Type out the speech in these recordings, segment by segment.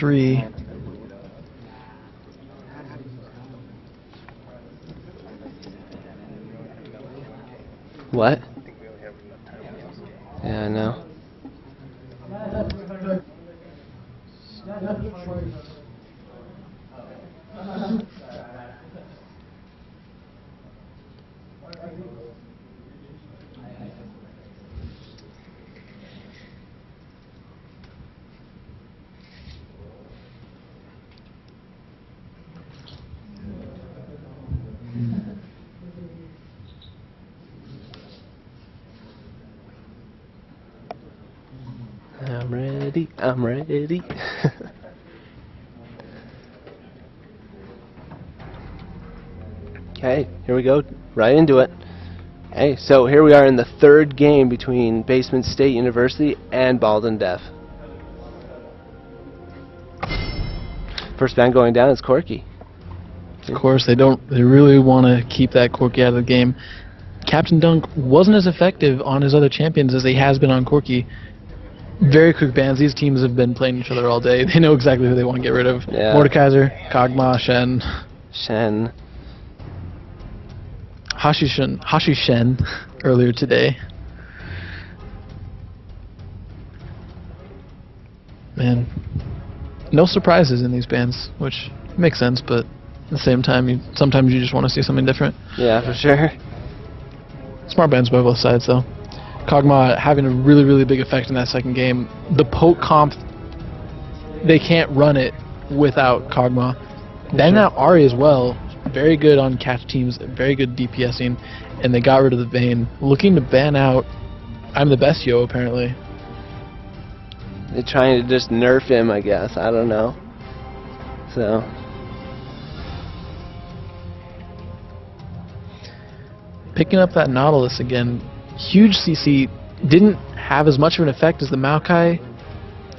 3. What? Yeah, I know. I'm ready, I'm ready. Okay, here we go, right into it. Okay, so here we are in the third game between Basement State University and Bald Deaf. First band going down is Corky. Of course, they really want to keep that Corky out of the game. Captain Dunk wasn't as effective on his other champions as he has been on Corky. Very quick bans. These teams have been playing each other all day. They know exactly who they want to get rid of. Yeah. Mordekaiser, Kog'Maw, Shen. Hashi Shen earlier today. Man, no surprises in these bans, which makes sense, but at the same time, sometimes you just want to see something different. Yeah, for sure. Smart bans by both sides, though. Kog'Maw having a really, really big effect in that second game. The poke comp, they can't run it without Kog'Maw. Then now Ari as well, very good on catch teams, very good DPSing, and they got rid of the Vayne. Looking to ban out I'm the Best Yo, apparently. They're trying to just nerf him, I guess. I don't know. So. Picking up that Nautilus again. Huge CC, didn't have as much of an effect as the Maokai,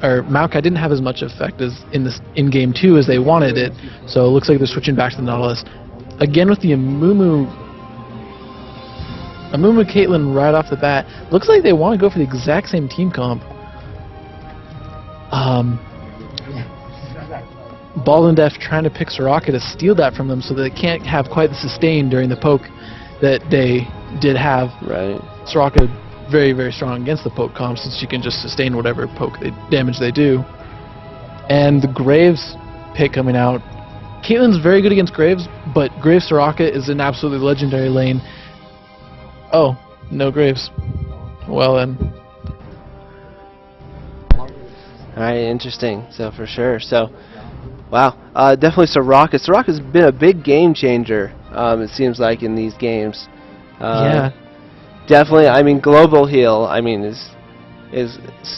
or Maokai didn't have as much effect as in game 2 as they wanted it, so it looks like they're switching back to the Nautilus. Again with the Amumu Caitlyn right off the bat, looks like they want to go for the exact same team comp. Bald and Deaf trying to pick Soraka to steal that from them so that they can't have quite the sustain during the poke that they did have. Right. Soraka very, very strong against the poke comp since she can just sustain whatever damage they do. And the Graves pick coming out. Caitlyn's very good against Graves, but Graves Soraka is an absolutely legendary lane. Oh, no Graves. Well then. Alright, interesting. So for sure. So, wow. Definitely Soraka. Soraka's been a big game changer, it seems like, in these games. Yeah. Definitely, I mean, global heal, I mean, is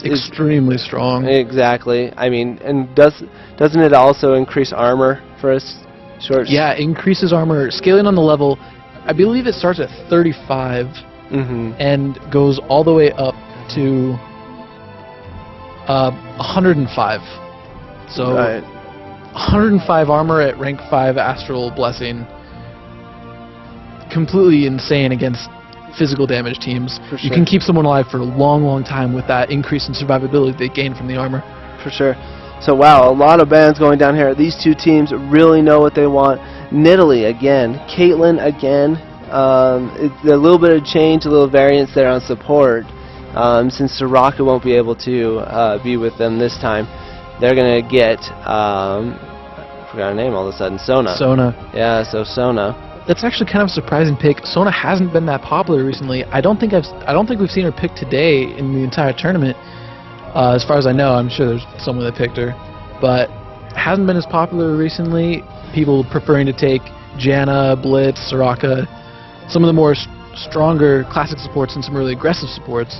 extremely strong. Exactly. I mean, and doesn't it also increase armor for us? Short? Yeah, increases armor. Scaling on the level, I believe it starts at 35 and goes all the way up to 105. So, right. 105 armor at rank 5 Astral Blessing. Completely insane against physical damage teams. For sure. You can keep someone alive for a long, long time with that increase in survivability they gain from the armor. For sure. So wow, a lot of bans going down here. These two teams really know what they want. Nidalee again, Caitlyn again. It's a little bit of change, a little variance there on support. Since Soraka won't be able to be with them this time, they're gonna get I forgot her name all of a sudden. Sona. Yeah, so Sona. That's actually kind of a surprising pick. Sona hasn't been that popular recently. I don't think we've seen her picked today in the entire tournament. As far as I know, I'm sure there's someone that picked her, but hasn't been as popular recently. People preferring to take Janna, Blitz, Soraka, some of the more stronger classic supports and some really aggressive supports.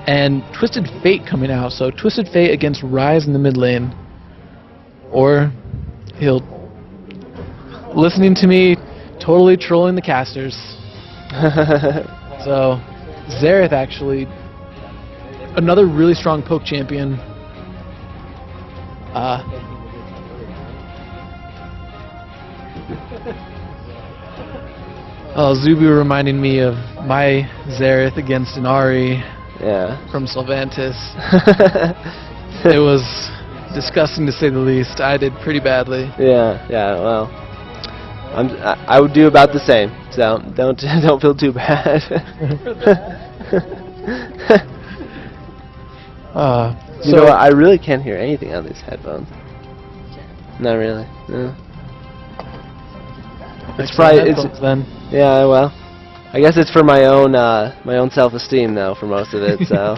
And Twisted Fate coming out. So Twisted Fate against Ryze in the mid lane, or he'll listening to me. Totally trolling the casters. So, Xerath actually, another really strong poke champion. Zubu reminding me of my Xerath against an Ahri from Sylvantis. It was Disgusting to say the least. I did pretty badly. Yeah, well, I would do about the same, so don't feel too bad. You know what? I really can't hear anything on these headphones. Not really. No. It's probably then. Yeah, well, I guess it's for my own self-esteem though for most of it. So.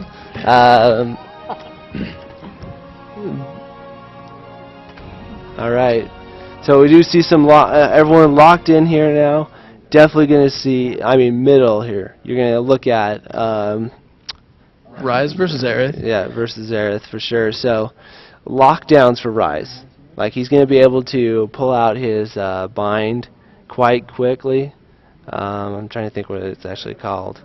All right. So we do see some everyone locked in here now. Definitely going to see. I mean, middle here. You're going to look at. Rise versus Aerith. Yeah, versus Aerith for sure. So, lockdowns for Rise. Like, he's going to be able to pull out his bind quite quickly. I'm trying to think what it's actually called.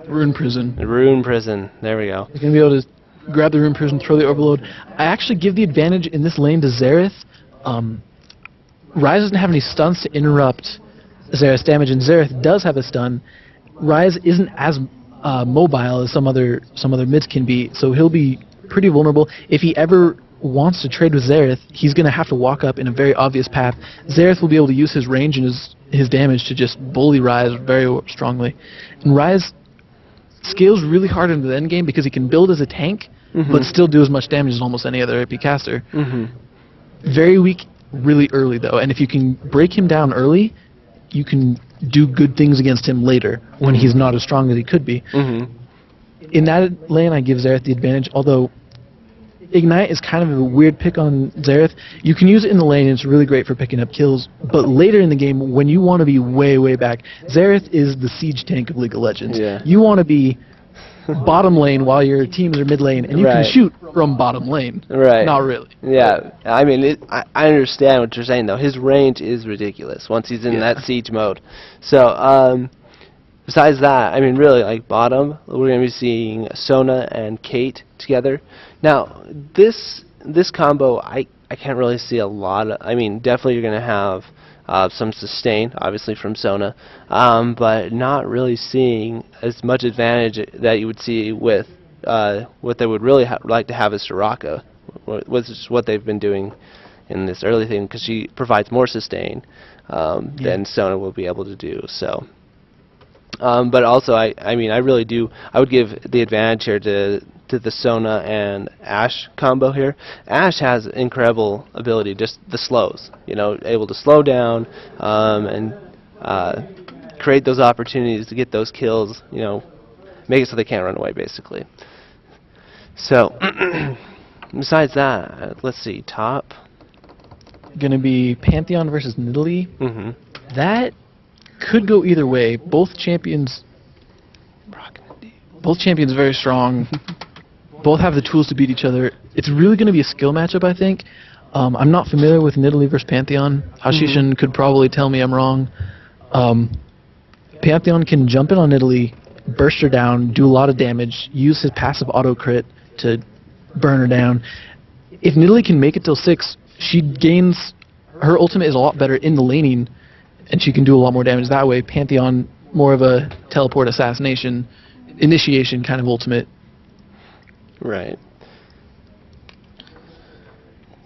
Rune Prison. Rune Prison. There we go. He's going to be able to grab the Rune Prison, throw the Overload. I actually give the advantage in this lane to Xerath. Rise doesn't have any stuns to interrupt Xerath's damage, and Xerath does have a stun. Rise isn't as mobile as some other mids can be, so he'll be pretty vulnerable. If he ever wants to trade with Xerath, he's going to have to walk up in a very obvious path. Xerath will be able to use his range and his damage to just bully Rise very strongly. And Rise scales really hard into the end game because he can build as a tank, but still do as much damage as almost any other AP caster. Very weak really early, though, and if you can break him down early, you can do good things against him later when he's not as strong as he could be. In that lane, I give Xerath the advantage, although Ignite is kind of a weird pick on Xerath. You can use it in the lane, and it's really great for picking up kills, but later in the game, when you want to be way, way back, Xerath is the siege tank of League of Legends. You want to be bottom lane while your teams are mid lane, and you can shoot from bottom lane. Not really. Yeah, I mean, I understand what you're saying, though. His range is ridiculous once he's in that siege mode. So, besides that, I mean, really, like, bottom, we're going to be seeing Sona and Kate together. Now, this combo, I can't really see a lot of, I mean, definitely you're going to have some sustain, obviously, from Sona, but not really seeing as much advantage that you would see with what they would really like to have is Soraka, which is what they've been doing in this early thing, because she provides more sustain than Sona will be able to do. So, but also, I mean, I really do. I would give the advantage here to the Sona and Ashe combo here. Ashe has incredible ability, just the slows, you know, able to slow down and create those opportunities to get those kills, you know, make it so they can't run away, basically. So, besides that, let's see, top. Going to be Pantheon versus Nidalee. That could go either way. Both champions very strong. Both have the tools to beat each other. It's really going to be a skill matchup, I think. I'm not familiar with Nidalee versus Pantheon. Hashishin could probably tell me I'm wrong. Pantheon can jump in on Nidalee, burst her down, do a lot of damage, use his passive auto crit to burn her down. If Nidalee can make it till 6, she gains... Her ultimate is a lot better in the laning, and she can do a lot more damage that way. Pantheon, more of a teleport assassination, initiation kind of ultimate. Right.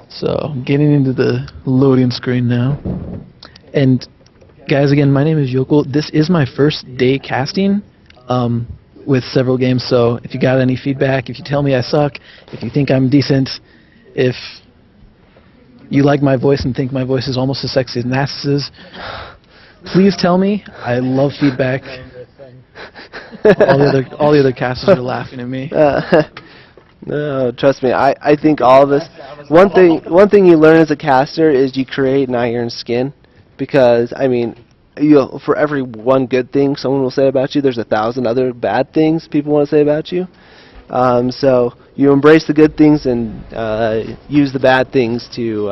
So, getting into the loading screen now. And, guys, again, my name is Yokel. This is my first day casting with several games, so if you got any feedback, if you tell me I suck, if you think I'm decent, if you like my voice and think my voice is almost as sexy as Nasus's, please tell me. I love feedback. all the other casters are laughing at me. No, trust me. I think all of us. One thing you learn as a caster is you create an iron skin, because I mean, for every one good thing someone will say about you, there's 1,000 other bad things people want to say about you. So you embrace the good things and use the bad things to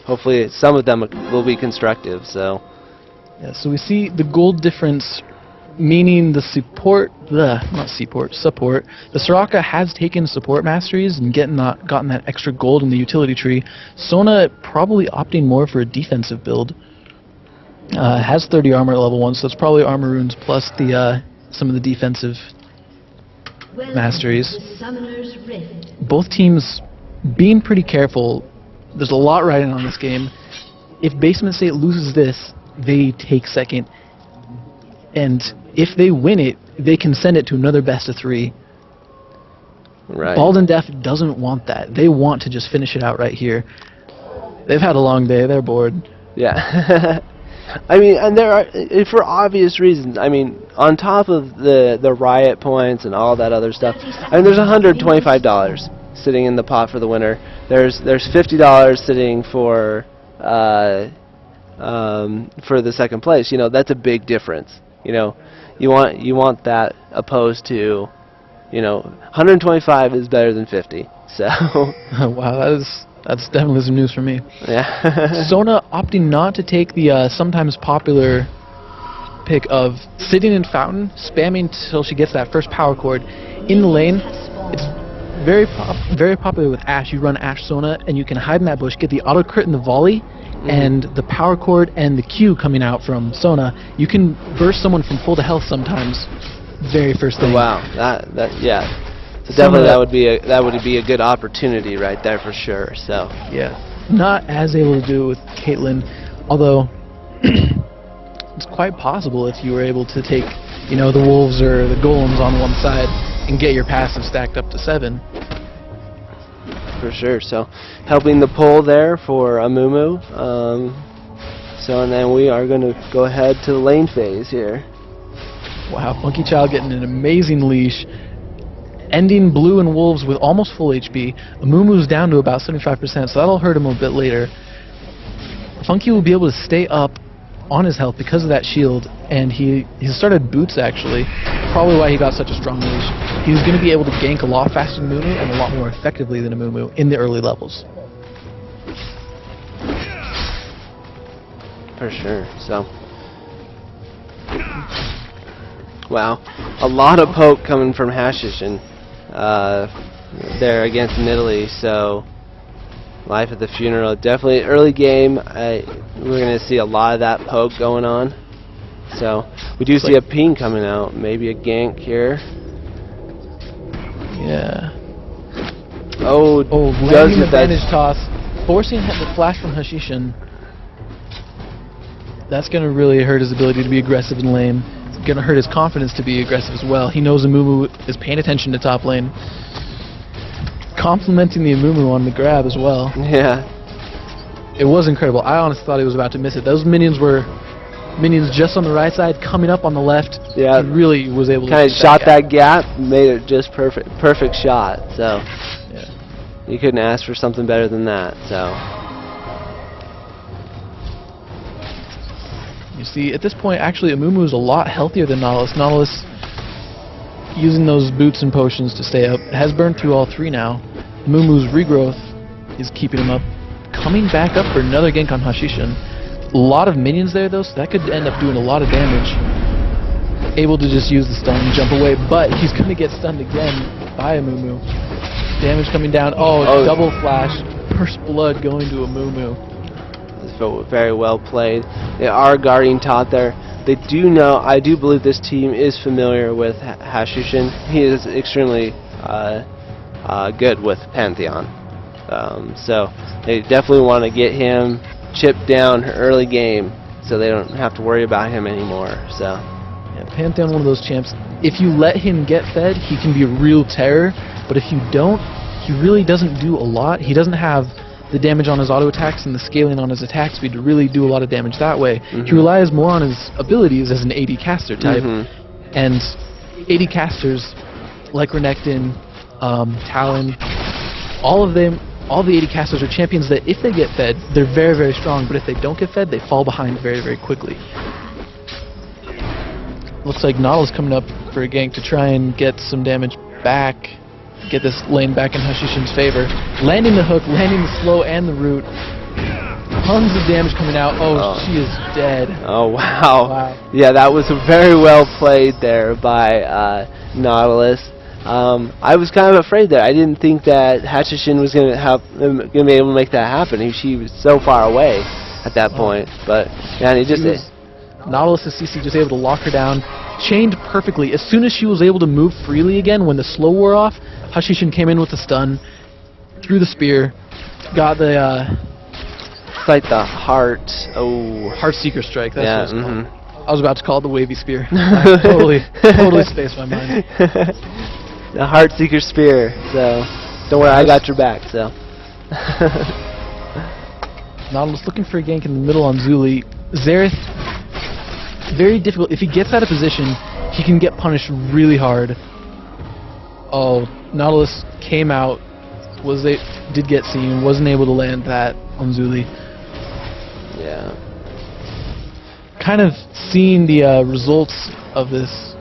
hopefully some of them will be constructive. So yeah. So we see the gold difference. Meaning the support. The Soraka has taken support masteries and gotten that extra gold in the utility tree. Sona probably opting more for a defensive build. Has 30 armor at level 1, so it's probably armor runes plus the some of the defensive masteries. Both teams being pretty careful. There's a lot riding on this game. If Basement State loses this, they take second. And if they win it, they can send it to another best of 3. Right. Bald and Deaf doesn't want that. They want to just finish it out right here. They've had a long day. They're bored. Yeah. I mean, and there are, for obvious reasons, I mean, on top of the riot points and all that other stuff, I mean, there's $125 sitting in the pot for the winner. There's $50 sitting for the second place. You know, that's a big difference. You know, you want that opposed to, you know, 125 is better than 50. So. Wow, that's definitely some news for me. Yeah. Sona opting not to take the sometimes popular pick of sitting in fountain, spamming till she gets that first power chord in the lane. It's very popular with Ashe. You run Ashe Sona, and you can hide in that bush, get the auto crit and the volley, and the power chord and the Q coming out from Sona. You can burst someone from full to health sometimes. Very first thing. Wow. Yeah. So definitely that would be a good opportunity right there for sure. So yeah, not as able to do it with Caitlyn, although it's quite possible if you were able to take, you know, the wolves or the golems on one side and get your passive stacked up to 7. For sure. So helping the pull there for Amumu. So and then we are going to go ahead to the lane phase here. Wow, Funky Child getting an amazing leash. Ending blue and wolves with almost full HP. Amumu's down to about 75%, so that'll hurt him a bit later. Funky will be able to stay up on his health because of that shield, and he started boots actually. Probably why he got such a strong leash. He's going to be able to gank a lot faster than Amumu and a lot more effectively than Amumu in the early levels. For sure. So. Wow, a lot of poke coming from Hashishin there against Nidalee. So life at the funeral, definitely early game. We're going to see a lot of that poke going on. So we do see a ping coming out, maybe a gank here. Yeah. Oh, landing the advantage toss, forcing the flash from Hashishin. That's going to really hurt his ability to be aggressive in lane. Going to hurt his confidence to be aggressive as well. He knows Amumu is paying attention to top lane. Complimenting the Amumu on the grab as well. Yeah. It was incredible. I honestly thought he was about to miss it. Those minions were just on the right side, coming up on the left. Yeah. He really was able to kind of shot that gap, made it just perfect shot. So yeah. You couldn't ask for something better than that. So. You see, at this point, actually, Amumu is a lot healthier than Nautilus. Nautilus, using those boots and potions to stay up, has burned through all 3 now. Amumu's regrowth is keeping him up. Coming back up for another gank on Hashishin. A lot of minions there, though, so that could end up doing a lot of damage. Able to just use the stun and jump away, but he's going to get stunned again by Amumu. Damage coming down. Oh, double flash. First blood going to Amumu. Very well played. They are guarding top there. They do know, I do believe this team is familiar with Hashishin. He is extremely good with Pantheon. So they definitely want to get him chipped down early game so they don't have to worry about him anymore. So yeah, Pantheon, one of those champs. If you let him get fed, he can be a real terror. But if you don't, he really doesn't do a lot. He doesn't have the damage on his auto attacks and the scaling on his attack speed to really do a lot of damage that way. He relies more on his abilities as an AD caster type. And AD casters like Renekton, Talon, all the AD casters are champions that if they get fed, they're very, very strong, but if they don't get fed, they fall behind very, very quickly. Looks like Nautilus coming up for a gank to try and get some damage back. Get this lane back in Hashishin's favor. Landing the hook, landing the slow and the root. Tons of damage coming out. Oh, she is dead. Oh, wow. Yeah, that was very well played there by Nautilus. I was kind of afraid there. I didn't think that Hashishin was going to be able to make that happen. She was so far away at that point. But yeah, he just Nautilus' CC just able to lock her down. Chained perfectly. As soon as she was able to move freely again when the slow wore off, Hashishin came in with a stun. threw the spear, got the It's like the heart. Oh. Heartseeker strike. That's Yeah. what it's called. Mm-hmm. I was about to call it the wavy spear. I totally spaced my mind. The Heartseeker spear. So don't worry, I got your back. So. Nautilus looking for a gank in the middle on Zuli. Xerath, very difficult. If he gets out of position, he can get punished really hard. Oh, Nautilus came out, did get seen, wasn't able to land that on Zuli. Yeah. Kind of seeing the results of this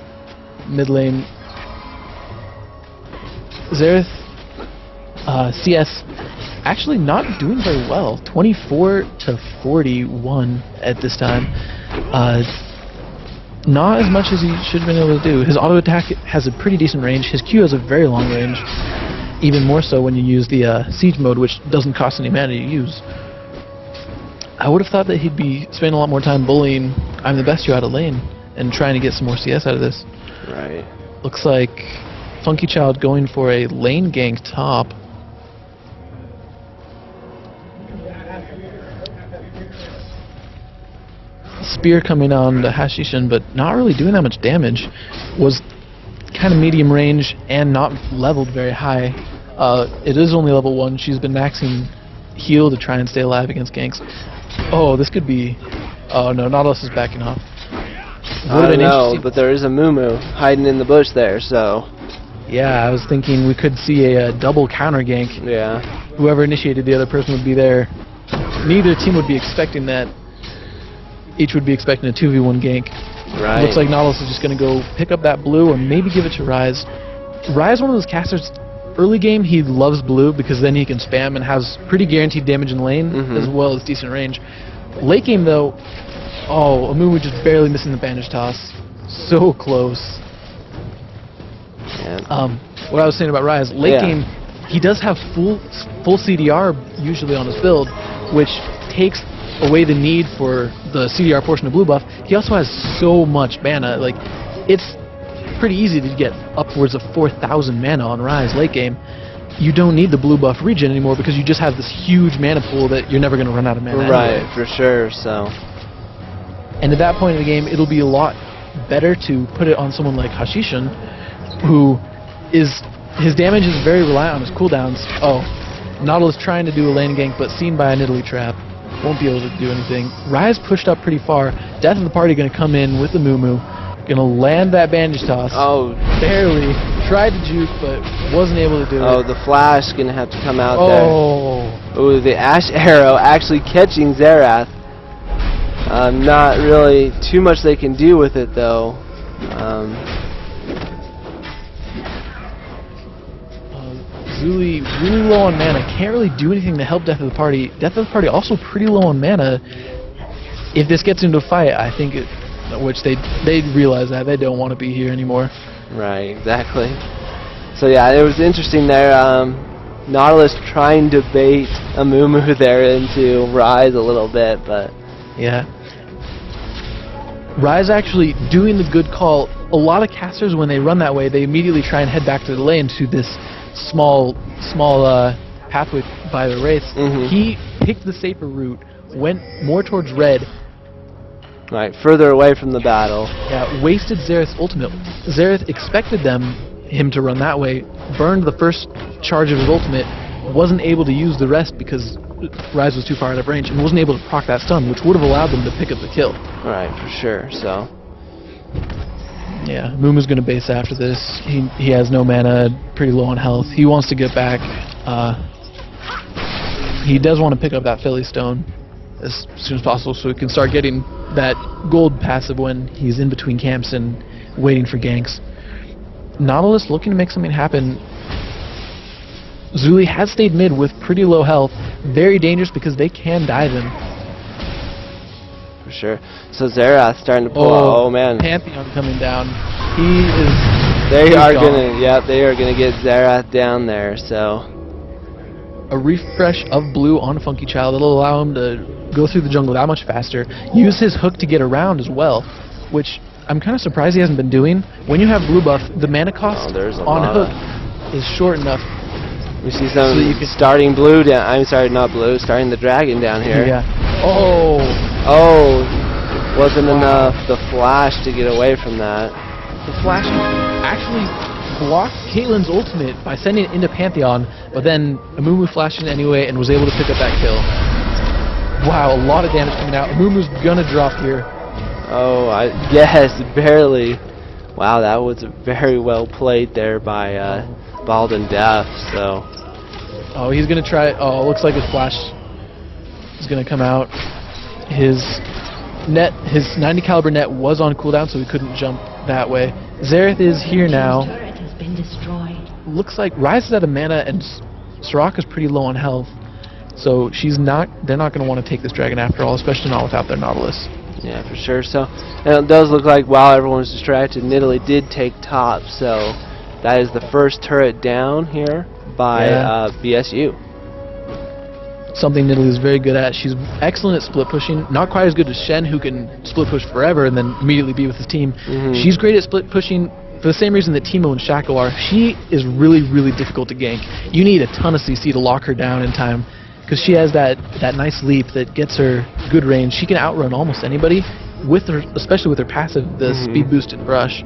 mid lane. Xerath, CS, actually not doing very well. 24 to 41 at this time. Not as much as he should have been able to do. His auto attack has a pretty decent range. His Q has a very long range. Even more so when you use the siege mode, which doesn't cost any mana to use. I would have thought that he'd be spending a lot more time bullying I'm the best you out of lane and trying to get some more CS out of this. Right. Looks like Funky Child going for a lane gank top. Spear coming on the Hashishin, but not really doing that much damage. Was kind of medium range and not leveled very high. It is only level 1. She's been maxing heal to try and stay alive against ganks. Oh, this could be... Oh no, Nautilus is backing off. I don't know, but there is a Moo hiding in the bush there, so... Yeah, I was thinking we could see a double counter gank. Yeah. Whoever initiated the other person would be there. Neither team would be expecting that. Each would be expecting a 2v1 gank. Right. Looks like Nautilus is just going to go pick up that blue or maybe give it to Rise. Rise, one of those casters, early game he loves blue because then he can spam and has pretty guaranteed damage in lane as well as decent range. Late game though, oh, Amumu just barely missing the bandage toss. So close. Yeah. What I was saying about Rise, late game, he does have full CDR usually on his build, which takes away the need for the CDR portion of blue buff. He also has so much mana, like it's pretty easy to get upwards of 4,000 mana on Rise late game. You don't need the blue buff regen anymore because you just have this huge mana pool that you're never going to run out of mana Right, anyway. for sure, so... And at that point in the game, it'll be a lot better to put it on someone like Hashishin, who is... His damage is very reliant on his cooldowns. Oh, Nautilus trying to do a lane gank, but seen by a Nidalee trap. Won't be able to do anything. Rise pushed up pretty far. Death of the Party going to come in with the Moo. Going to land that bandage toss. Oh. Barely. Tried to juke, but wasn't able to do it. Oh, the flash going to have to come out there. Oh. Oh, the Ash Arrow actually catching Xerath. Not really too much they can do with it, though. Zuli really low on mana. Can't really do anything to help Death of the Party. Death of the Party also pretty low on mana. If this gets into a fight, I think which they realize that they don't want to be here anymore. Right, exactly. So yeah, it was interesting there. Nautilus trying to bait a Moo there into Rise a little bit, but yeah. Rise actually doing the good call. A lot of casters, when they run that way, they immediately try and head back to the lane to this small pathway by the Wraiths. He picked the safer route, went more towards red. Right, further away from the battle. Yeah, wasted Xerath's ultimate. Xerath expected him to run that way, burned the first charge of his ultimate, wasn't able to use the rest because Rise was too far out of range, and wasn't able to proc that stun, which would have allowed them to pick up the kill. Right, for sure, so... Yeah, Moomu's going to base after this. He has no mana, pretty low on health. He wants to get back. He does want to pick up that Philly Stone as soon as possible so he can start getting that gold passive when he's in between camps and waiting for ganks. Nautilus looking to make something happen. Zuli has stayed mid with pretty low health. Very dangerous because they can dive him. For sure. So Xerath starting to pull out. Oh man. Pantheon coming down. He is... They are gonna get Xerath down there, so... A refresh of blue on Funky Child. It'll allow him to go through the jungle that much faster. Use his hook to get around as well, which I'm kind of surprised he hasn't been doing. When you have blue buff, the mana cost on hook is short enough We see some starting blue down. I'm sorry, not blue. Starting the dragon down here. Yeah. Oh. Oh, wasn't enough. The flash to get away from that. The flash actually blocked Caitlyn's ultimate by sending it into Pantheon, but then Amumu flashed in anyway and was able to pick up that kill. Wow, a lot of damage coming out. Amumu's gonna drop here. Oh, yes, barely. Wow, that was very well played there by BaD and Def. So. Oh, he's gonna try. Oh, looks like his flash is gonna come out. His 90 caliber net was on cooldown, so he couldn't jump that way. Xerath is here now. Looks like Ryze is out of mana and Soraka's pretty low on health, so they're not going to want to take this dragon after all, especially not without their Nautilus. Yeah, for sure. So, and it does look like while everyone was distracted, Nidalee did take top, so that is the first turret down here by BSU. Something Nidalee is very good at. She's excellent at split pushing. Not quite as good as Shen, who can split push forever and then immediately be with his team. She's great at split pushing for the same reason that Teemo and Shaco are. She is really, really difficult to gank. You need a ton of CC to lock her down in time, because she has that nice leap that gets her good range. She can outrun almost anybody, especially with her passive, the speed boosted brush.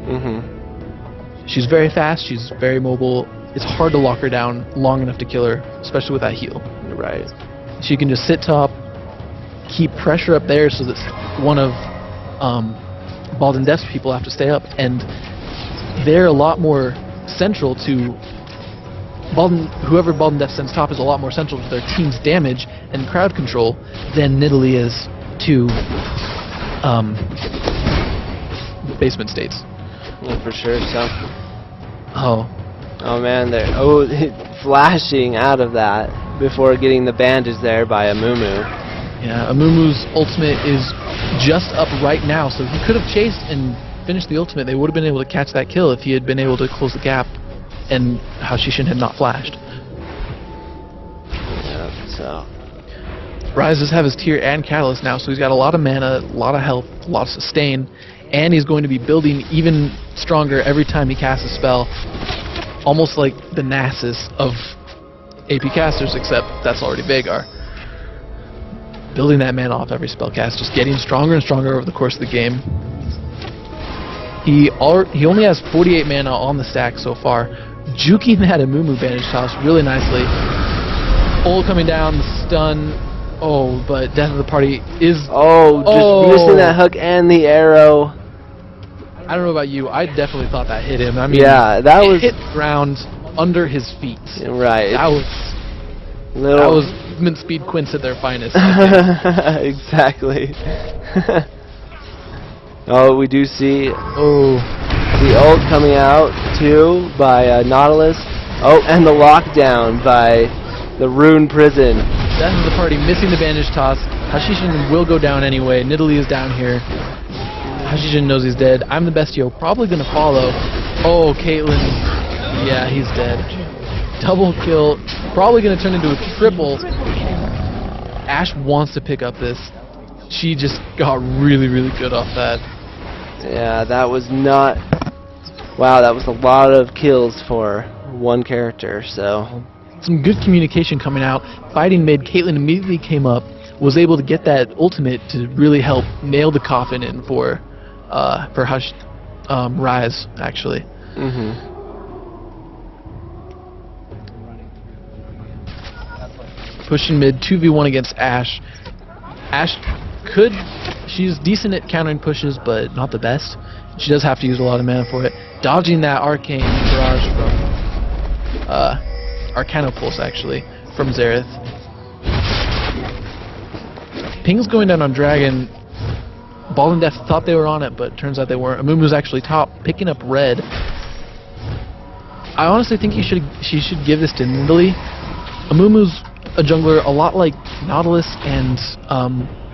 She's very fast. She's very mobile. It's hard to lock her down long enough to kill her, especially with that heal. Right. She can just sit top, keep pressure up there so that one of BaD and Def's people have to stay up, and they're a lot more central to whoever BaD and Def sends top is a lot more central to their team's damage and crowd control than Nidalee is to basement states. Yeah, for sure. So. Oh man, they're flashing out of that before getting the bandage there by Amumu. Yeah, Amumu's ultimate is just up right now, so he could have chased and finished the ultimate. They would have been able to catch that kill if he had been able to close the gap and Hashishin had not flashed. Yeah, so. Ryze does have his tier and catalyst now, so he's got a lot of mana, a lot of health, a lot of sustain, and he's going to be building even stronger every time he casts a spell. Almost like the Nasus of AP casters, except that's already Vhagar. Building that mana off every spell cast, just getting stronger and stronger over the course of the game. He only has 48 mana on the stack so far, juking that Amumu bandage toss really nicely. Ult coming down, the stun. Oh, but death of the party is... just missing that hook and the arrow. I don't know about you, I definitely thought that hit him. I mean, yeah, that was hit the ground under his feet. Right. That was movement speed quints at their finest. Exactly. Oh, we do see the ult coming out too by Nautilus. Oh, and the lockdown by the Rune Prison. Death of the party missing the bandage toss. Hashishin will go down anyway. Nidalee is down here. Hashishin knows he's dead. I'm the best yo. Probably gonna follow. Oh, Caitlyn. Yeah, he's dead. Double kill. Probably gonna turn into a triple. Ashe wants to pick up this. She just got really, really good off that. Yeah, that was not... Wow, that was a lot of kills for one character, so... Some good communication coming out. Fighting mid, Caitlyn immediately came up, was able to get that ultimate to really help nail the coffin in for Ryze, actually. Pushing mid, 2v1 against Ashe. Ashe she's decent at countering pushes, but not the best. She does have to use a lot of mana for it. Dodging that arcane barrage from Arcanopulse, actually, from Xerath. Ping's going down on Dragon. BaD and Def thought they were on it, but turns out they weren't. Amumu's actually top, picking up red. I honestly think she should give this to Nidalee. Amumu's a jungler a lot like Nautilus and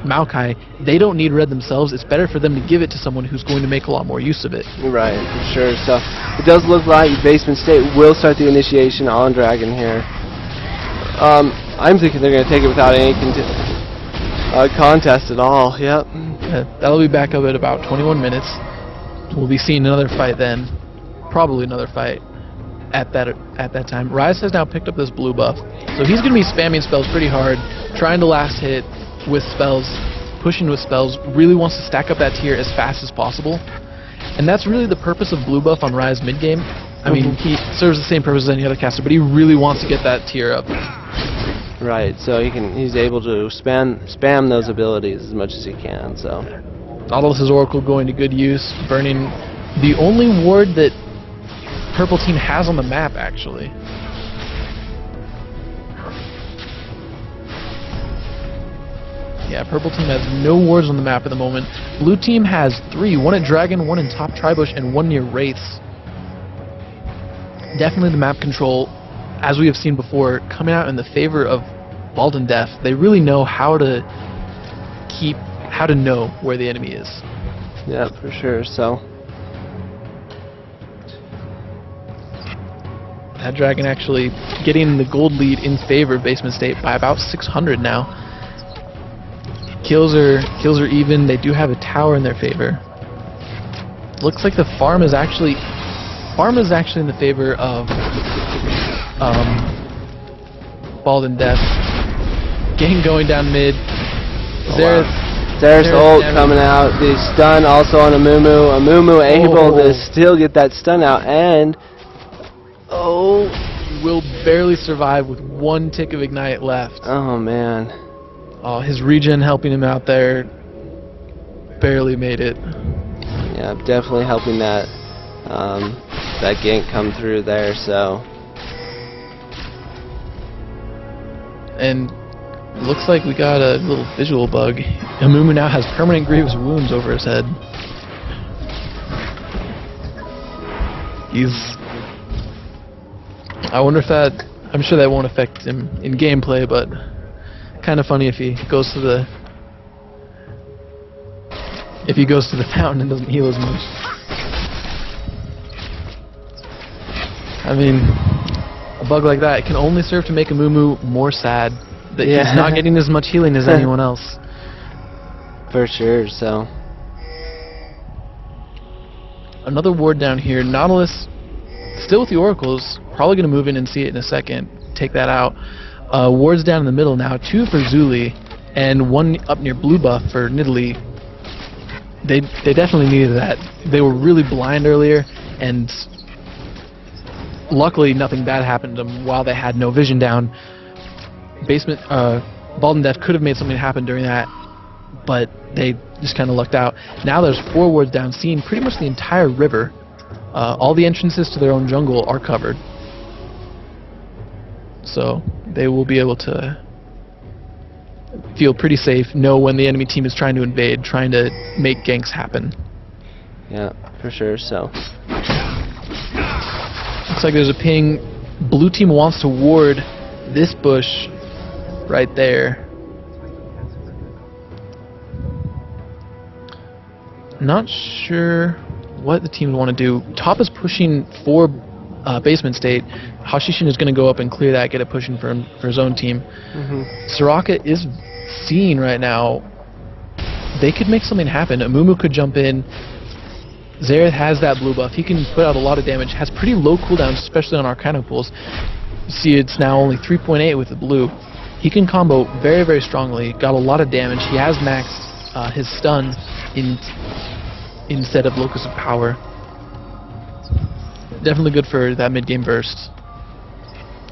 Maokai. They don't need red themselves. It's better for them to give it to someone who's going to make a lot more use of it. Right, for sure. So it does look like Basement State will start the initiation on Dragon here. I'm thinking they're going to take it without any contest at all. Yep. Yeah, that'll be back up at about 21 minutes. We'll be seeing another fight then. Probably another fight. at that time. Rise has now picked up this blue buff, so he's going to be spamming spells pretty hard, trying to last hit with spells, pushing with spells, really wants to stack up that tier as fast as possible. And that's really the purpose of blue buff on Rise mid game. I mean, he serves the same purpose as any other caster, but he really wants to get that tier up. Right, so he's able to spam those abilities as much as he can. So Nautilus's Oracle going to good use, burning the only ward that Purple Team has on the map, actually. Yeah, Purple Team has no wards on the map at the moment. Blue Team has 3, 1 at Dragon, 1 in top Tribush, and 1 near Wraiths. Definitely the map control, as we have seen before, coming out in the favor of BaD and Def. They really know how to know where the enemy is. Yeah, for sure. So that Dragon actually getting the gold lead in favor of Basement State by about 600 now. Kills are even. They do have a tower in their favor. Looks like the farm is actually in the favor of BaD and Def. Gang going down mid. There's ult coming out. The stun also on Amumu. Amumu able to still get that stun out, and will barely survive with 1 tick of ignite left. Oh man. Oh, his regen helping him out there. Barely made it. Yeah, definitely helping that that gank come through there. So. And looks like we got a little visual bug. Amumu now has permanent grievous wounds over his head. I wonder if that... I'm sure that won't affect him in gameplay, but kind of funny if he goes to the... fountain and doesn't heal as much. I mean, a bug like that, it can only serve to make Amumu more sad that he's not getting as much healing as anyone else. For sure, so. Another ward down here. Nautilus, still with the Oracles, probably going to move in and see it in a second. Take that out. Wards down in the middle now. 2 for Zuli, and 1 up near blue buff for Nidalee. They definitely needed that. They were really blind earlier, and luckily nothing bad happened to them while they had no vision down. BaD and Def could have made something happen during that, but they just kind of lucked out. Now there's 4 wards down, seeing pretty much the entire river. All the entrances to their own jungle are covered, so they will be able to feel pretty safe, know when the enemy team is trying to invade, trying to make ganks happen. Yeah, for sure. So looks like there's a ping. Blue team wants to ward this bush right there. Not sure what the teams want to do. Top is pushing for Basement State. Hashishin is going to go up and clear that, get it pushing for his own team. Soraka is seeing right now. They could make something happen. Amumu could jump in. Xerath has that blue buff. He can put out a lot of damage. Has pretty low cooldowns, especially on Arcana pools. You see it's now only 3.8 with the blue. He can combo very, very strongly. Got a lot of damage. He has maxed his stun instead of Locus of Power. Definitely good for that mid-game burst.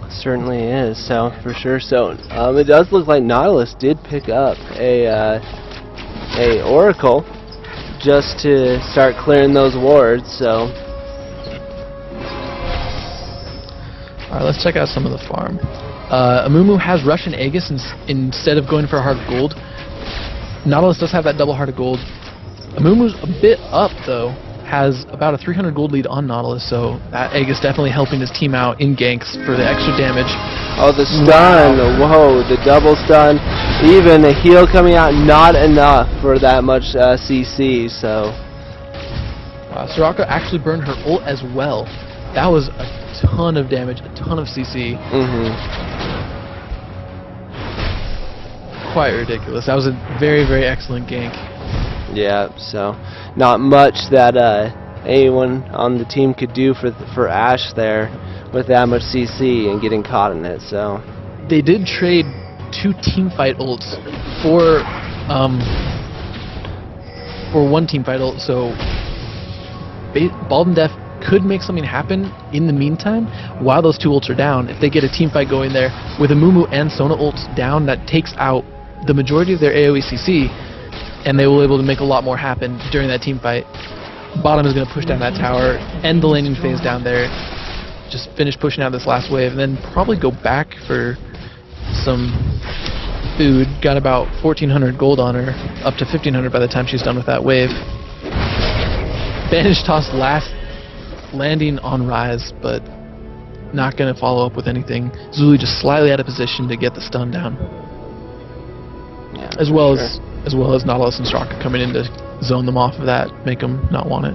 Certainly is. So for sure. So it does look like Nautilus did pick up a Oracle just to start clearing those wards. So. Alright, let's check out some of the farm. Amumu has Russian Aegis instead of going for Heart of Gold. Nautilus does have that double Heart of Gold. Amumu's a bit up, though. Has about a 300 gold lead on Nautilus, so that Aegis definitely helping his team out in ganks for the extra damage. Oh, the stun! Whoa, the double stun. Even the heal coming out, not enough for that much CC, so. Soraka actually burned her ult as well. That was a ton of damage, a ton of CC. Quite ridiculous. That was a very, very excellent gank. Yeah, so not much that anyone on the team could do for Ashe there with that much CC and getting caught in it. So they did trade 2 team fight ults for one team fight ult, so BaD and Def could make something happen in the meantime while those 2 ults are down. If they get a team fight going there with a Mumu and Sona ults down, that takes out the majority of their AoE CC, and they will be able to make a lot more happen during that team fight. Bottom is going to push down that tower, end the laning phase down there, just finish pushing out this last wave, and then probably go back for some food. Got about 1,400 gold on her, up to 1,500 by the time she's done with that wave. Banish toss last landing on Rise, but not going to follow up with anything. Zuli just slightly out of position to get the stun down. yeah, As well as Nautilus and Straka coming in to zone them off of that, make them not want it.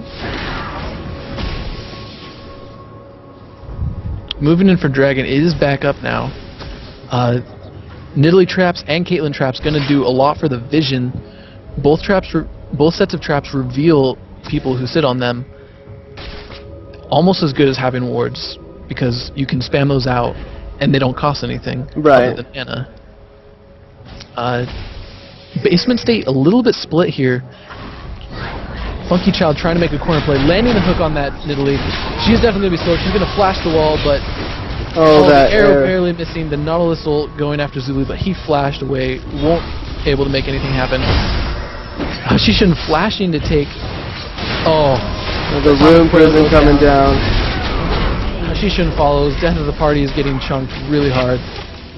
Moving in for Dragon, it is back up now. Nidalee traps and Caitlyn traps going to do a lot for the vision. Both sets of traps reveal people who sit on them. Almost as good as having wards, because you can spam those out and they don't cost anything other than mana. Basement State a little bit split here. Funky Child trying to make a corner play, landing the hook on that Nidalee. She's definitely going to be slow. She's going to flash the wall, but that the arrow barely missing. The Nautilus ult going after Zuli, but he flashed away. Won't be able to make anything happen. She shouldn't flashing to take. The room prison coming down. She shouldn't follows. Death of the party is getting chunked really hard.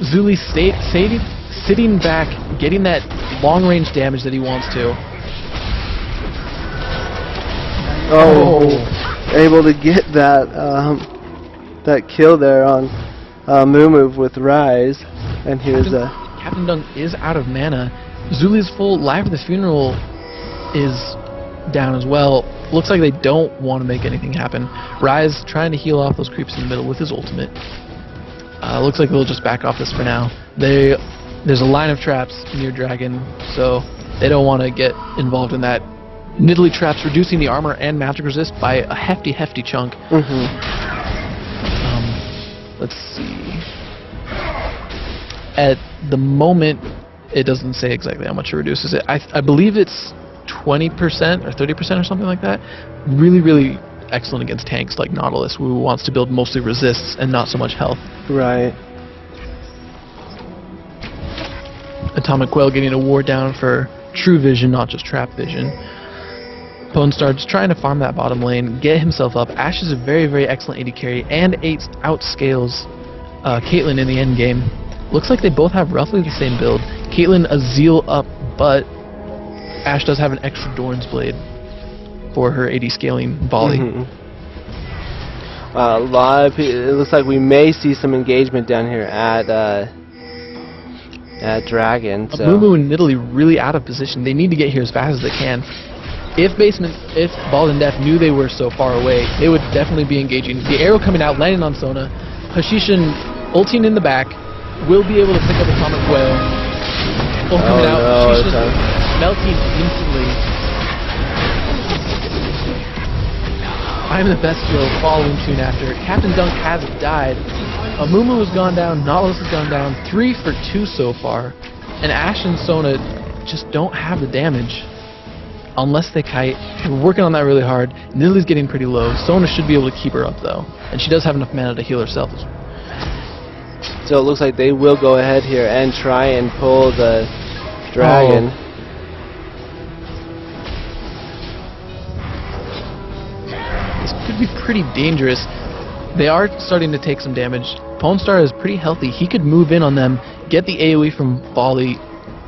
Zuli sitting back, getting that long-range damage that he wants to. Able to get that kill there on Mumu with Rise, and here's Captain Dunk is out of mana. Zuli's full Live for the Funeral is down as well. Looks like they don't want to make anything happen. Rise trying to heal off those creeps in the middle with his ultimate. Looks like they'll just back off this for now. There's a line of traps near Dragon, so they don't want to get involved in that. Nidalee traps reducing the armor and magic resist by a hefty chunk. Let's see. At the moment, it doesn't say exactly how much it reduces it. I believe it's 20% or 30% or something like that. Really excellent against tanks like Nautilus, who wants to build mostly resists and not so much health. Right. Atomic Quail getting a ward down for true vision, not just trap vision. Pone starts trying to farm that bottom lane, get himself up. Ashe is a very excellent AD carry and outscales Caitlyn in the end game. Looks like they both have roughly the same build. Caitlyn a Zeal up, but Ashe does have an extra Doran's Blade for her AD scaling volley. A lot of it looks like we may see some engagement down here at Dragon. So Mumu and Nidalee really out of position. They need to get here as fast as they can. If BaD and Def knew they were so far away, they would definitely be engaging. The arrow coming out, landing on Sona. Hashishin ulting in the back, will be able to pick up Atomic Quail. Ult coming out, Hashishin melting instantly. I'm the best drill following soon after. Captain Dunk has died. Mumu has gone down, Nautilus has gone down. 3 for 2 so far. And Ashe and Sona just don't have the damage. Unless they kite. We're working on that really hard. Nidalee's getting pretty low. Sona should be able to keep her up though. And she does have enough mana to heal herself. So it looks like they will go ahead here and try and pull the Dragon. This could be pretty dangerous. They are starting to take some damage. Pone Star is pretty healthy. He could move in on them, get the AoE from volley,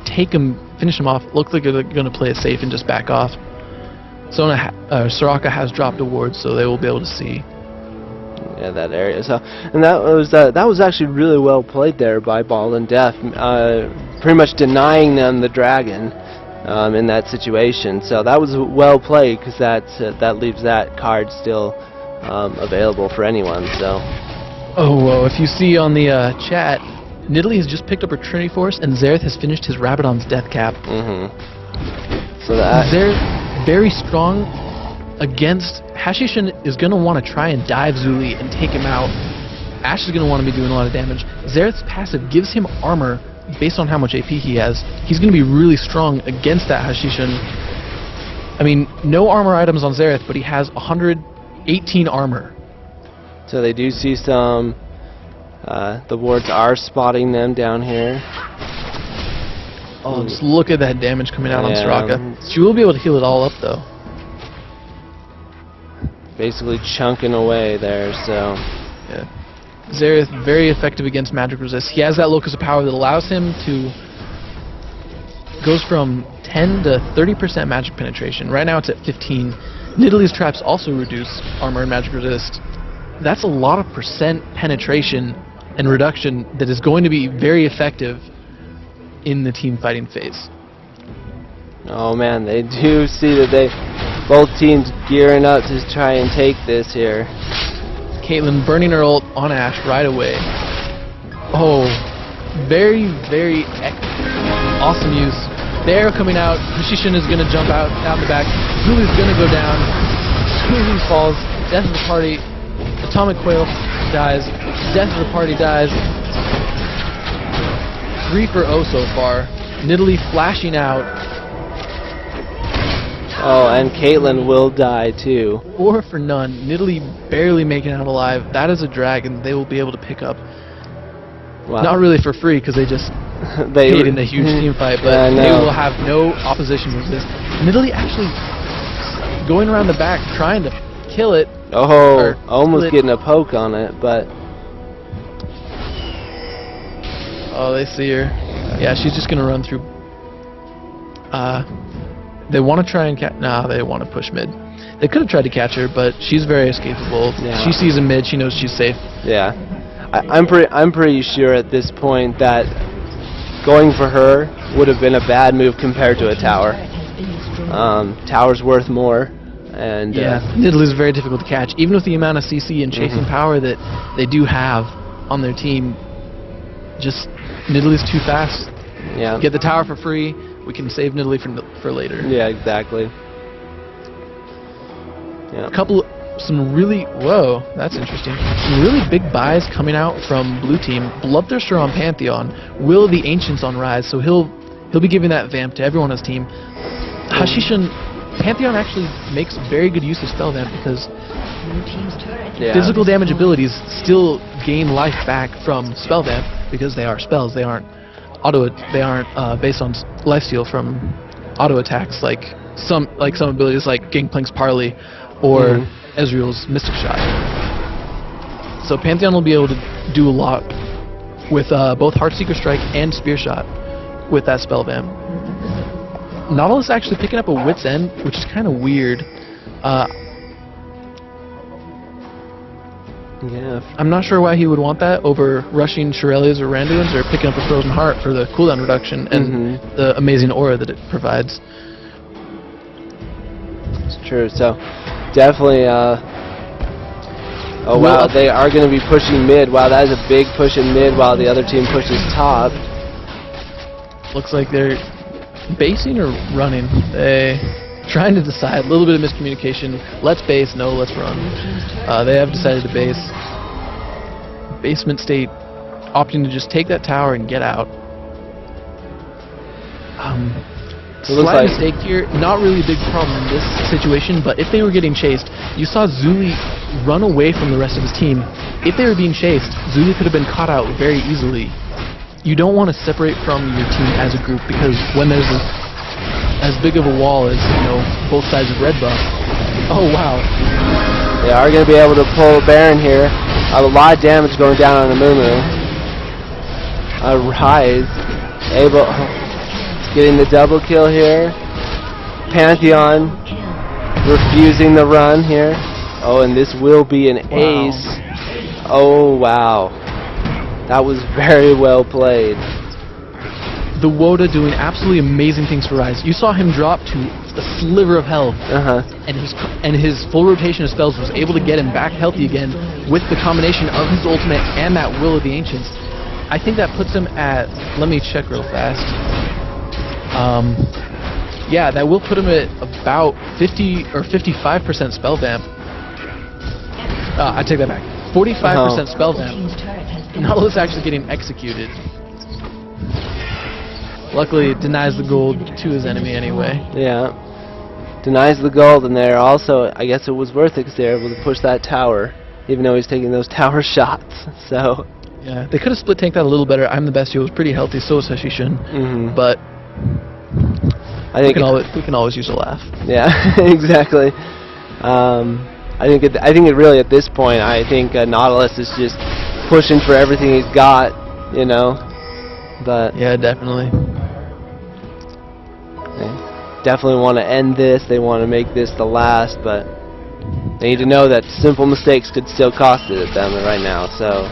take him, finish him off. Looks like they're going to play it safe and just back off. Soraka has dropped a ward, so they will be able to see. Yeah, that area. So, and that was actually really well played there by BaD and Def, pretty much denying them the Dragon in that situation. So that was well played, because that leaves that card still available for anyone. So. Oh, well, if you see on the chat, Nidalee has just picked up her Trinity Force, and Xerath has finished his Rabadon's Death Cap. So that Xerath very strong against Hashishin is going to want to try and dive Zuli and take him out. Ashe is going to want to be doing a lot of damage. Xerath's passive gives him armor based on how much AP he has. He's going to be really strong against that Hashishin. I mean, no armor items on Xerath, but he has 118 armor. So they do see some. The wards are spotting them down here. Oh, just look at that damage coming out on Yeah. Soraka. She will be able to heal it all up, though. Basically chunking away there, so. Yeah. Xerath, very effective against magic resist. He has that locus of power that allows him to... goes from 10 to 30% magic penetration. Right now it's at 15. Nidalee's traps also reduce armor and magic resist. That's a lot of percent penetration and reduction that is going to be very effective in the team fighting phase. Oh man, they do see that both teams gearing up to try and take this here. Caitlyn burning her ult on Ashe right away. Oh, very, very awesome use. The arrow coming out. Hashishin is going to jump out the back. Zulu's going to go down. Zulu falls. Death of the party. Atomic Quail dies. Death of the party dies. 3 for 0 so far. Nidalee flashing out. Oh, and Caitlyn will die too. 4 for none. Nidalee barely making it out alive. That is a dragon they will be able to pick up. Wow. Not really for free because they just paid in a huge team fight, but they will have no opposition resist. Nidalee actually going around the back trying to kill it. Oh, almost getting a poke on it, but... Oh, they see her. Yeah, she's just going to run through. They want to try and catch... Nah, they want to push mid. They could have tried to catch her, but she's very escapable. Yeah. She sees a mid, she knows she's safe. Yeah. I'm pretty sure at this point that going for her would have been a bad move compared to a tower. Tower's worth more. And yeah, Nidalee's very difficult to catch. Even with the amount of CC and chasing power that they do have on their team, just Nidalee's too fast. Yeah. Get the tower for free. We can save Nidalee for later. Yeah, exactly. Yeah. Some really, whoa, that's interesting. Some really big buys coming out from blue team. Bloodthirster on Pantheon, Will of the Ancients on Rise, so he'll be giving that vamp to everyone on his team. Hashishin, Pantheon actually makes very good use of spell vamp because physical damage abilities still gain life back from spell vamp because they are spells. They aren't based on lifesteal from auto attacks like some abilities like Gangplank's Parley or Ezreal's Mystic Shot. So Pantheon will be able to do a lot with both Heartseeker Strike and Spear Shot with that spell vamp. Nautilus actually picking up a Wit's End, which is kind of weird. Yeah. I'm not sure why he would want that over rushing Shurelya's or Randuin's or picking up a Frozen Heart for the cooldown reduction and the amazing aura that it provides. It's true. So definitely. Oh wow, they are going to be pushing mid. Wow, that is a big push in mid while the other team pushes top. Looks like they're basing or running. They trying to decide. A little bit of miscommunication. Let's base. No, let's run. They have decided to base. Basement State opting to just take that tower and get out. Slight mistake here. Not really a big problem in this situation, but if they were getting chased, you saw Zuli run away from the rest of his team. If they were being chased, Zuli could have been caught out very easily. You don't want to separate from your team as a group because when there's as big of a wall as, both sides of red buff. Oh wow. They are going to be able to pull Baron here. A lot of damage going down on the Mumu. Rise. Getting the double kill here. Pantheon refusing the run here. Oh, and this will be an ace. Oh wow. That was very well played. The Woda doing absolutely amazing things for Rise. You saw him drop to a sliver of health, and his full rotation of spells was able to get him back healthy again with the combination of his ultimate and that Will of the Ancients. I think that puts him at, let me check real fast. Yeah, that will put him at about 50 or 55% spell vamp. I take that back. 45% spell damage. Nautilus actually getting executed. Luckily, it denies the gold to his enemy anyway. Yeah. Denies the gold, and there also, I guess it was worth it because they were able to push that tower, even though he's taking those tower shots. So. Yeah, they could have split tanked that a little better. I'm the best. He was pretty healthy. So was Hashishun. But I think we can always use a laugh. Yeah, exactly. I think it really at this point, I think Nautilus is just pushing for everything he's got, you know. But yeah, definitely. They definitely want to end this. They want to make this the last, but they need to know that simple mistakes could still cost it at them right now. So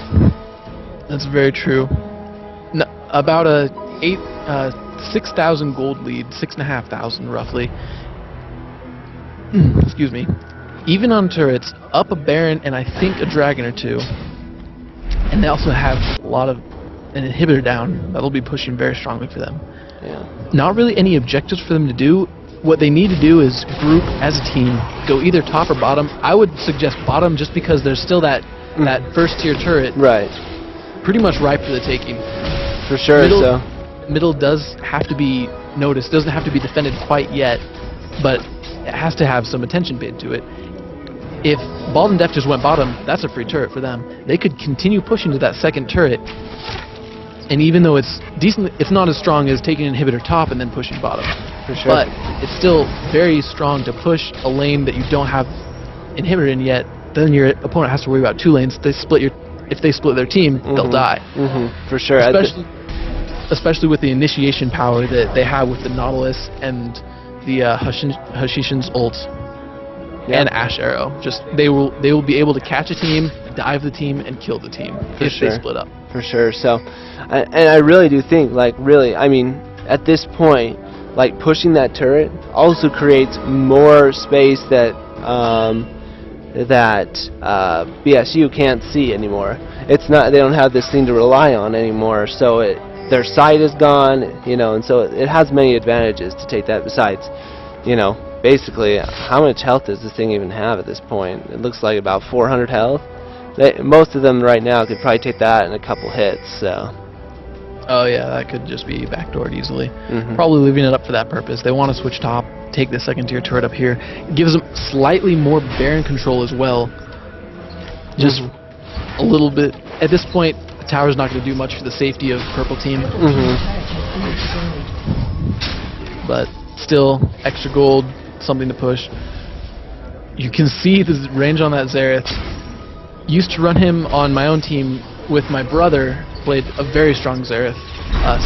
that's very true. No, about a 6,000 gold lead, 6,500 roughly. Excuse me. Even on turrets, up a Baron and I think a Dragon or two. And they also have a lot of an inhibitor down. That'll be pushing very strongly for them. Yeah. Not really any objectives for them to do. What they need to do is group as a team, go either top or bottom. I would suggest bottom just because there's still that first tier turret. Right. Pretty much ripe for the taking. For sure. Middle does have to be noticed. Doesn't have to be defended quite yet, but it has to have some attention paid to it. If BaD and Def just went bottom, that's a free turret for them. They could continue pushing to that second turret, and even though it's decent, it's not as strong as taking an inhibitor top and then pushing bottom. For sure. But it's still very strong to push a lane that you don't have inhibitor in yet. Then your opponent has to worry about two lanes. If they split their team, they'll die. For sure. Especially with the initiation power that they have with the Nautilus and the Hashishun's ult. Yep. And Ash Arrow. Just they will be able to catch a team, dive the team, and kill the team if they split up. For sure. So, and I really do think, like, really, I mean, at this point, like, pushing that turret also creates more space that BSU can't see anymore. It's not, they don't have this thing to rely on anymore. So their sight is gone, you know, and so it has many advantages to take that. Besides, you know, basically, how much health does this thing even have at this point? It looks like about 400 health. Most of them right now could probably take that in a couple hits. So. Oh yeah, that could just be backdoored easily. Probably leaving it up for that purpose. They want to switch top, take the second tier turret up here. It gives them slightly more Baron control as well. Just a little bit. At this point, the tower's not going to do much for the safety of purple team. But still, extra gold, something to push. You can see the range on that Xerath. Used to run him on my own team with my brother. Played a very strong Xerath.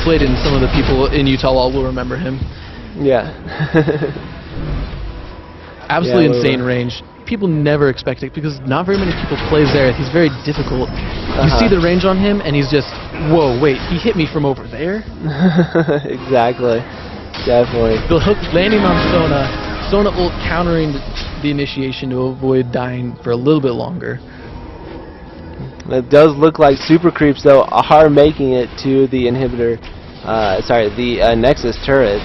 Slade and some of the people in Utah will remember him. Yeah. Absolutely insane range. People never expect it because not very many people play Xerath. He's very difficult. You see the range on him and he's just, whoa, wait, he hit me from over there? Exactly. Definitely. The hook landing on Sona ult countering the initiation to avoid dying for a little bit longer. It does look like super creeps though are making it to the inhibitor, the Nexus turrets.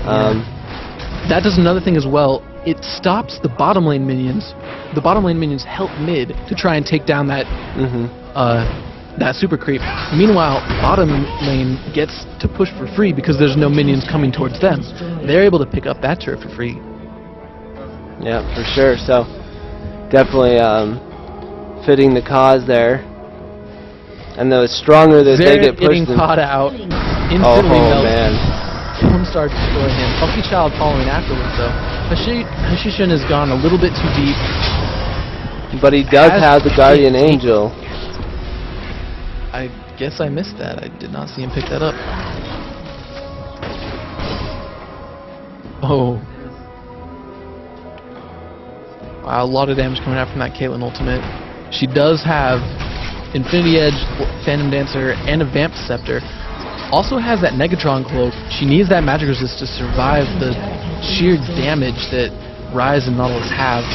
That does another thing as well. It stops the bottom lane minions. The bottom lane minions help mid to try and take down that that super creep. Meanwhile, bottom lane gets to push for free because there's no minions coming towards them. They're able to pick up that turret for free. Yeah, for sure. So definitely fitting the cause there. And the stronger that they get pushed, getting caught out instantly melts. Homestar destroying him. Funky Child following afterwards though. Hashishun has gone a little bit too deep. But he does have the Guardian Angel. I guess I missed that. I did not see him pick that up. Oh. Wow, a lot of damage coming out from that Caitlyn ultimate. She does have Infinity Edge, Phantom Dancer, and a Vamp Scepter. Also has that Negatron Cloak. She needs that magic resist to survive the sheer damage that Ryze and Nautilus have.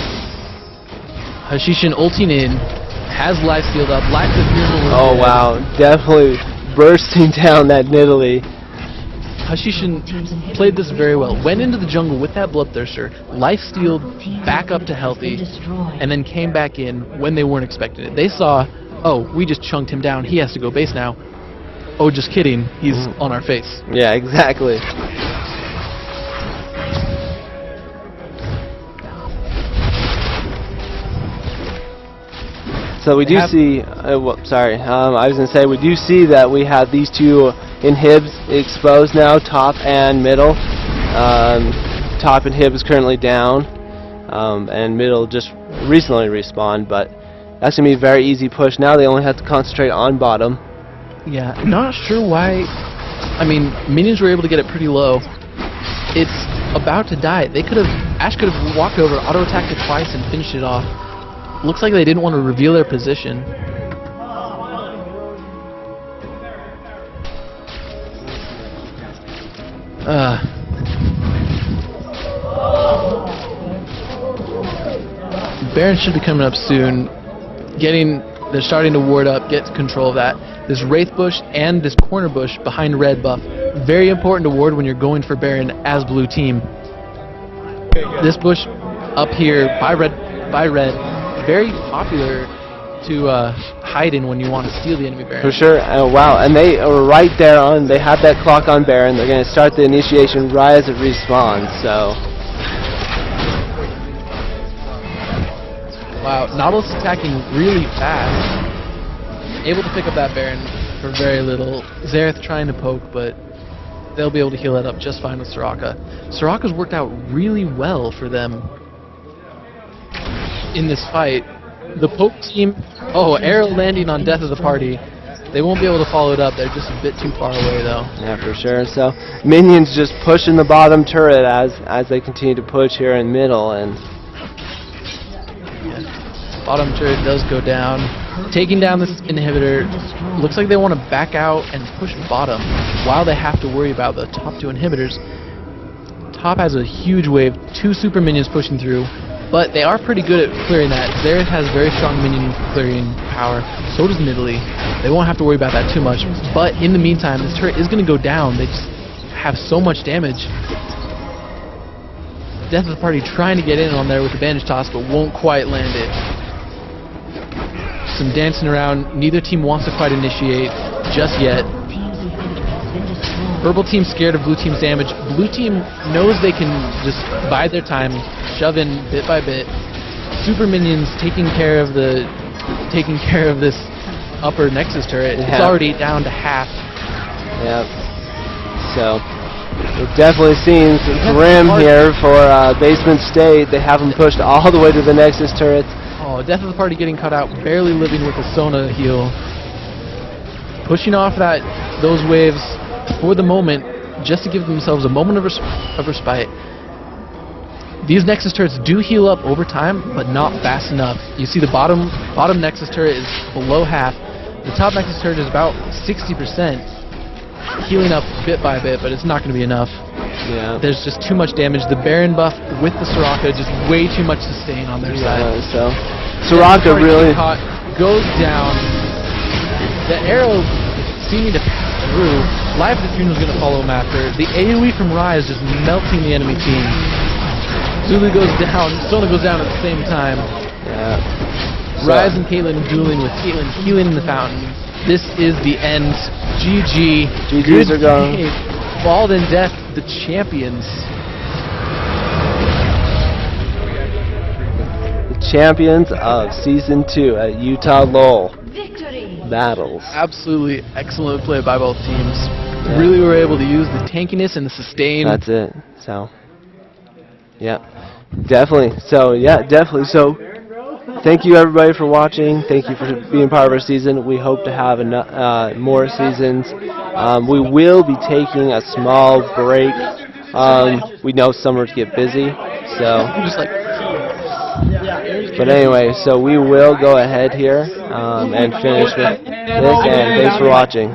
Hashishun ulting in, has life sealed up, life of Funeral. Oh wow, definitely bursting down that Nidalee. Hashishin played this very well. Went into the jungle with that Bloodthirster, life-stealed back up to healthy, and then came back in when they weren't expecting it. They saw, oh, we just chunked him down. He has to go base now. Oh, just kidding. He's on our face. Yeah, exactly. So we do see, well, sorry, I was going to say we do see that we have these two inhibs exposed now, top and middle. Top inhib is currently down, and middle just recently respawned, but that's going to be a very easy push. Now they only have to concentrate on bottom. Yeah, not sure why. I mean, minions were able to get it pretty low. It's about to die. They could have, Ash could have walked over, auto-attacked it twice, and finished it off. Looks like they didn't want to reveal their position. Baron should be coming up soon. They're starting to ward up, get control of that. This Wraith Bush and this corner bush behind red buff. Very important to ward when you're going for Baron as blue team. This bush up here by red, very popular to hide in when you want to steal the enemy Baron. For sure. Wow, and they are right there on, they have that clock on Baron. They're going to start the initiation right as it respawns, so. Wow, Nautilus attacking really fast. Able to pick up that Baron for very little. Xerath trying to poke, but they'll be able to heal that up just fine with Soraka. Soraka's worked out really well for them in this fight. The poke team, oh, arrow landing on death of the party. They won't be able to follow it up. They're just a bit too far away, though. Yeah, for sure. So minions just pushing the bottom turret as they continue to push here in middle, and bottom turret does go down. Taking down this inhibitor. Looks like they want to back out and push bottom while they have to worry about the top two inhibitors. Top has a huge wave, 2 super minions pushing through, but they are pretty good at clearing that. Xerath has very strong minion clearing power. So does Nidalee. They won't have to worry about that too much. But in the meantime, this turret is going to go down. They just have so much damage. Death of the Party trying to get in on there with the bandage toss, but won't quite land it. Some dancing around. Neither team wants to quite initiate just yet. Purple team scared of blue team's damage. Blue team knows they can just bide their time, shove in bit by bit. Super minions taking care of this upper Nexus turret. It's already down to half. Yep. So it definitely seems grim here for Basement State. They have them pushed all the way to the Nexus turrets. Oh, Death of the Party getting cut out, barely living with a Sona heal. Pushing off those waves for the moment, just to give themselves a moment of respite. These Nexus turrets do heal up over time, but not fast enough. You see the bottom Nexus turret is below half. The top Nexus turret is about 60%, healing up bit by bit, but it's not going to be enough. Yeah. There's just too much damage. The Baron buff with the Soraka, just way too much sustain on their side. So Soraka really goes down. The arrow seeming to pass through. Live the Funeral is going to follow him after. The AoE from Rise just melting the enemy team. Zulu goes down. Sona goes down at the same time. Yeah. Rise and Caitlyn dueling with Caitlyn healing in the fountain. This is the end. GG. GG's are gone. Bald and Death, the champions. The champions of Season 2 at Utah Lowell. Victory. Battles. Absolutely excellent play by both teams. Yeah. Really were able to use the tankiness and the sustain. That's it. So, yeah, definitely. So, yeah, definitely. So, thank you everybody for watching. Thank you for being part of our season. We hope to have more seasons. We will be taking a small break. We know summers get busy, so. But anyway, so we will go ahead here and finish with this. And thanks for watching.